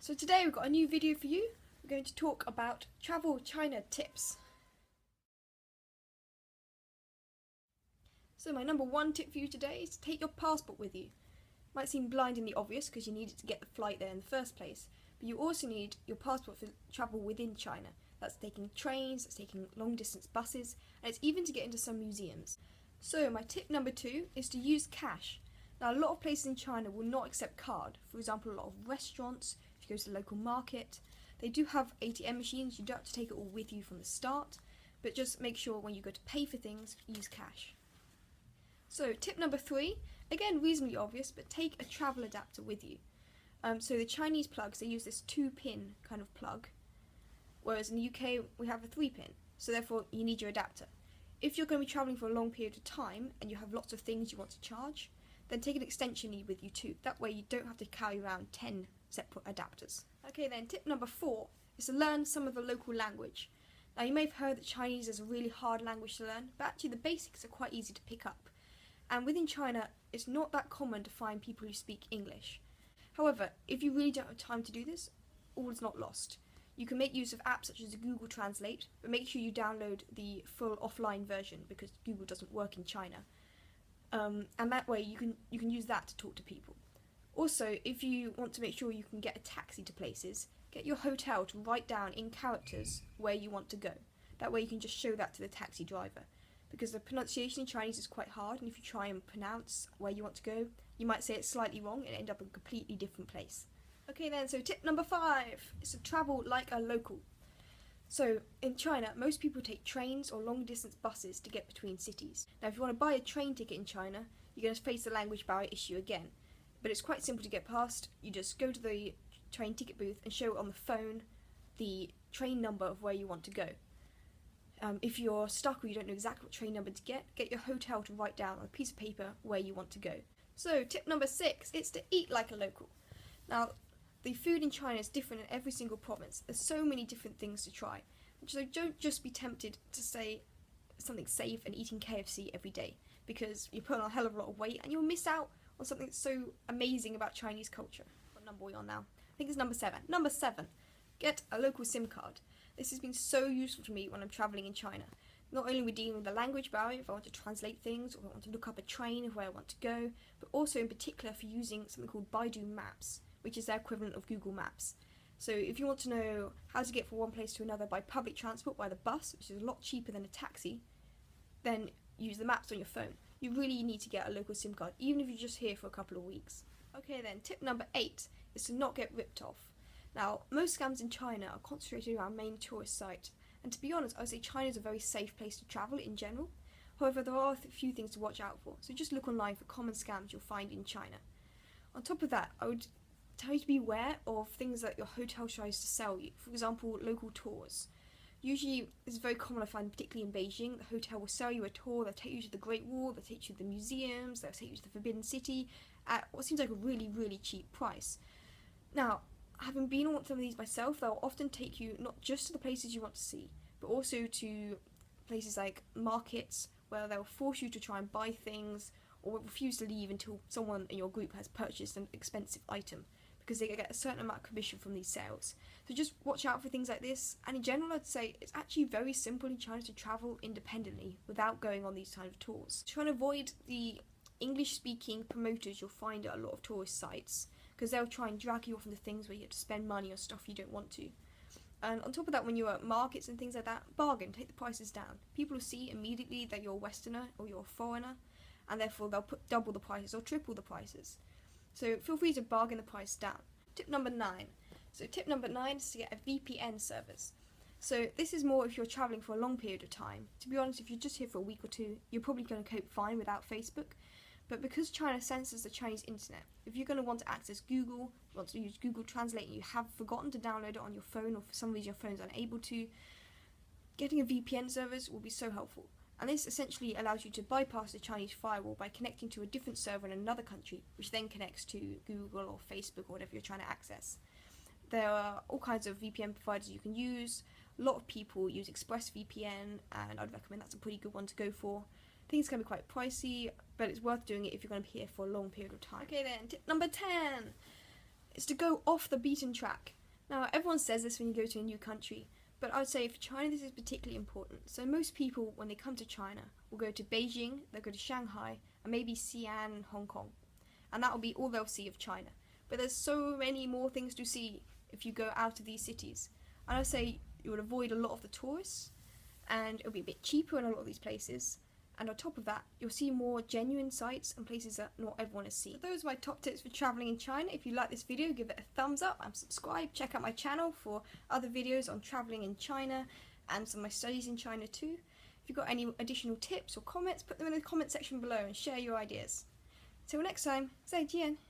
So today we've got a new video for you. We're going to talk about travel China tips. So my number one tip for you today is to take your passport with you. Might seem blindingly obvious because you need it to get the flight there in the first place, but you also need your passport for travel within China. That's taking trains, that's taking long distance buses, and it's even to get into some museums. So my tip number two is to use cash. Now a lot of places in China will not accept card. For example, a lot of restaurants, if you go to the local market, they do have ATM machines. You don't have to take it all with you from the start, but just make sure when you go to pay for things, use cash. So tip number three, again reasonably obvious, but take a travel adapter with you. So the Chinese plugs, they use this 2-pin kind of plug, whereas in the UK we have a 3-pin, so therefore you need your adapter. If you're going to be travelling for a long period of time and you have lots of things you want to charge, then take an extension lead with you too. That way you don't have to carry around 10 separate adapters. Okay then, tip number four is to learn some of the local language. Now you may have heard that Chinese is a really hard language to learn, but actually the basics are quite easy to pick up. And within China, it's not that common to find people who speak English. However, if you really don't have time to do this, all is not lost. You can make use of apps such as Google Translate, but make sure you download the full offline version because Google doesn't work in China. And that way you can use that to talk to people. Also, if you want to make sure you can get a taxi to places, get your hotel to write down in characters where you want to go. That way you can just show that to the taxi driver. Because the pronunciation in Chinese is quite hard, and if you try and pronounce where you want to go, you might say it slightly wrong and end up in a completely different place. Okay then, so tip number 5 is to travel like a local. So in China, most people take trains or long distance buses to get between cities. Now if you want to buy a train ticket in China, you're going to face the language barrier issue again. But it's quite simple to get past. You just go to the train ticket booth and show on the phone the train number of where you want to go. If you're stuck or you don't know exactly what train number to get your hotel to write down on a piece of paper where you want to go. So tip number 6 is to eat like a local. Now the food in China is different in every single province. There's so many different things to try. So don't just be tempted to say something safe and eating KFC every day, because you put on a hell of a lot of weight and you'll miss out on something that's so amazing about Chinese culture. What number are we on now? I think it's number 7. Number 7, get a local SIM card. This has been so useful to me when I'm travelling in China. Not only are we dealing with the language barrier if I want to translate things or I want to look up a train of where I want to go, but also in particular for using something called Baidu Maps, which is their equivalent of Google Maps. So if you want to know how to get from one place to another by public transport, by the bus, which is a lot cheaper than a taxi, then use the maps on your phone. You really need to get a local SIM card, even if you're just here for a couple of weeks. Okay then, tip number 8 is to not get ripped off. Now, most scams in China are concentrated around main tourist sites, and to be honest, I would say China is a very safe place to travel in general. However, there are a few things to watch out for, so just look online for common scams you'll find in China. On top of that, I would tell you to be aware of things that your hotel tries to sell you. For example, local tours. Usually, this is very common, I find, particularly in Beijing. The hotel will sell you a tour, they'll take you to the Great Wall, they'll take you to the museums, they'll take you to the Forbidden City at what seems like a really, really cheap price. Now, having been on some of these myself, they'll often take you not just to the places you want to see, but also to places like markets where they'll force you to try and buy things or refuse to leave until someone in your group has purchased an expensive item, because they get a certain amount of commission from these sales. So just watch out for things like this, and in general I'd say it's actually very simple in China to travel independently without going on these kind of tours. Try and avoid the English speaking promoters you'll find at a lot of tourist sites, because they'll try and drag you off into things where you have to spend money on stuff you don't want to. And on top of that, when you're at markets and things like that, bargain, take the prices down. People will see immediately that you're a Westerner or you're a foreigner, and therefore they'll put double the prices or triple the prices. So feel free to bargain the price down. Tip number 9. So tip number 9 is to get a VPN service. So this is more if you're travelling for a long period of time. To be honest, if you're just here for a week or two, you're probably going to cope fine without Facebook. But because China censors the Chinese internet, if you're going to want to access Google, want to use Google Translate, and you have forgotten to download it on your phone, or for some reason your phone's unable to, getting a VPN service will be so helpful. And this essentially allows you to bypass the Chinese firewall by connecting to a different server in another country, which then connects to Google or Facebook or whatever you're trying to access. There are all kinds of VPN providers you can use. A lot of people use ExpressVPN, and I'd recommend that's a pretty good one to go for. Things can be quite pricey, but it's worth doing it if you're going to be here for a long period of time. Okay then, tip number 10 is to go off the beaten track. Now, everyone says this when you go to a new country, but I would say for China this is particularly important. So most people, when they come to China, will go to Beijing, they'll go to Shanghai, and maybe Xi'an, Hong Kong. And that will be all they'll see of China. But there's so many more things to see if you go out of these cities. And I'd say you would avoid a lot of the tourists, and it'll be a bit cheaper in a lot of these places. And on top of that, you'll see more genuine sites and places that not everyone has seen. So those are my top tips for travelling in China. If you like this video, give it a thumbs up and subscribe. Check out my channel for other videos on travelling in China and some of my studies in China too. If you've got any additional tips or comments, put them in the comment section below and share your ideas. Till next time, 再见!